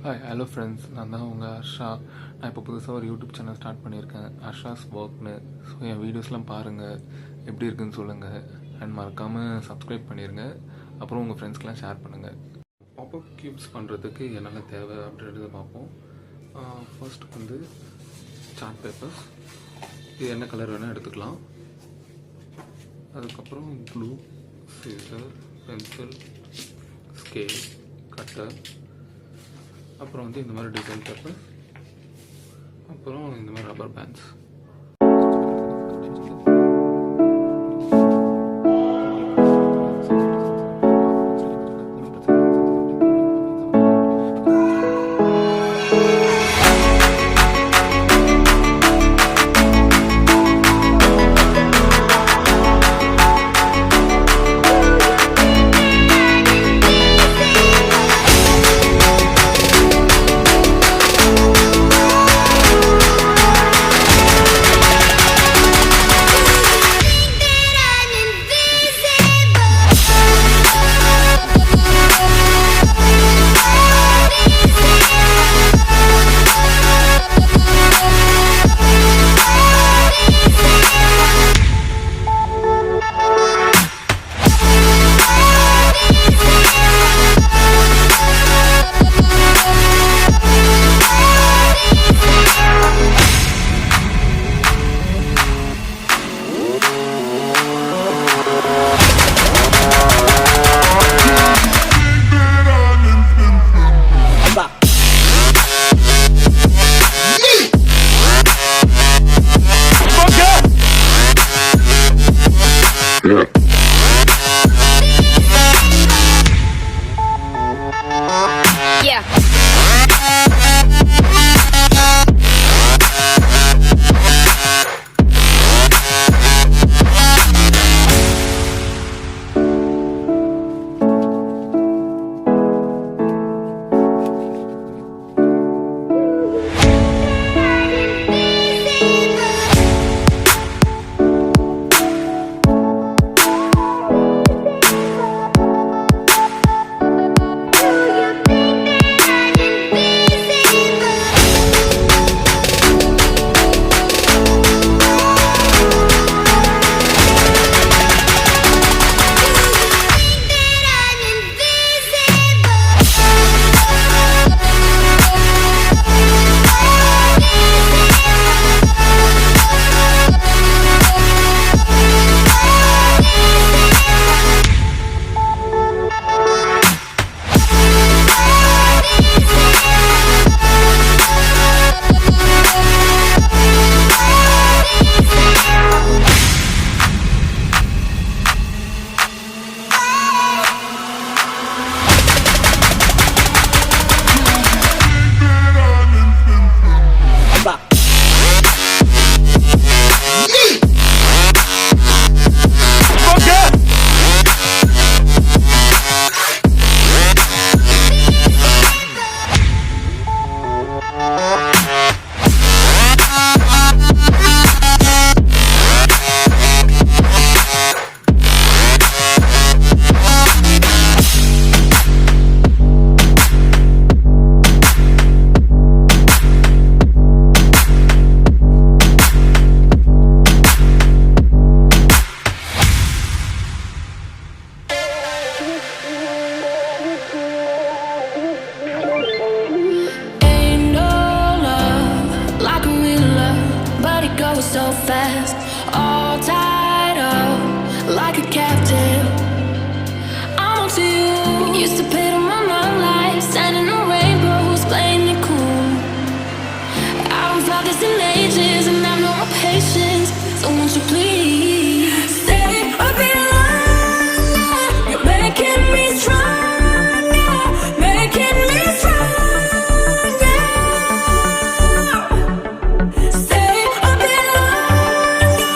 Hi hello friends, நான் தான் உங்கள் ஹர்ஷா. நான் இப்போ புதுசாக ஒரு யூடியூப் சேனல் ஸ்டார்ட் பண்ணியிருக்கேன், ஹர்ஷாஸ் ஒர்க்னு. ஸோ என் வீடியோஸ்லாம் பாருங்கள், எப்படி இருக்குன்னு சொல்லுங்கள். அண்ட் மறக்காமல் சப்ஸ்கிரைப் பண்ணிடுங்க. அப்புறம் உங்கள் ஃப்ரெண்ட்ஸ்க்கெலாம் ஷேர் பண்ணுங்கள். பாப்அப் கியூப்ஸ் பண்ணுறதுக்கு என்னெல்லாம் தேவை அப்படின்றத பார்ப்போம். ஃபர்ஸ்ட் வந்து சார்ட் பேப்பர்ஸ். இது என்ன கலர் வேணால் எடுத்துக்கலாம். அதுக்கப்புறம் glue, scissor, pencil, scale, cutter, அப்புறம் வந்து இந்த மாதிரி டிசைன் பேப்பர், அப்புறம் இந்த மாதிரி rubber bands. So fast, all tied up like a captive. I'm on to you. Used to pay to my life, standing on rainbows, playing it cool. I haven't felt this in ages, and I've no more patience. So won't you please stay a bit longer? You're making me stronger, making me stronger. Stay a bit longer.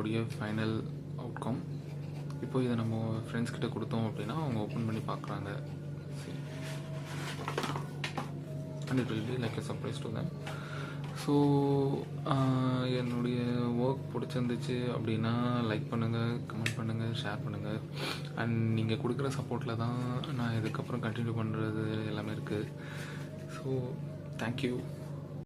இதனுடைய final outcome. இப்போ இதை நம்ம friends கிட்ட கொடுத்தோம் அப்படின்னா அவங்க open பண்ணி பார்க்குறாங்க. சரி, and it will be like a surprise to them. So என்னுடைய ஒர்க் பிடிச்சிருந்துச்சு அப்படின்னா லைக் பண்ணுங்கள், கமெண்ட் பண்ணுங்கள், ஷேர் பண்ணுங்கள். அண்ட் நீங்கள் கொடுக்குற சப்போர்ட்டில் தான் நான் இதுக்கப்புறம் கண்டினியூ பண்ணுறது எல்லாமே இருக்குது. So thank you.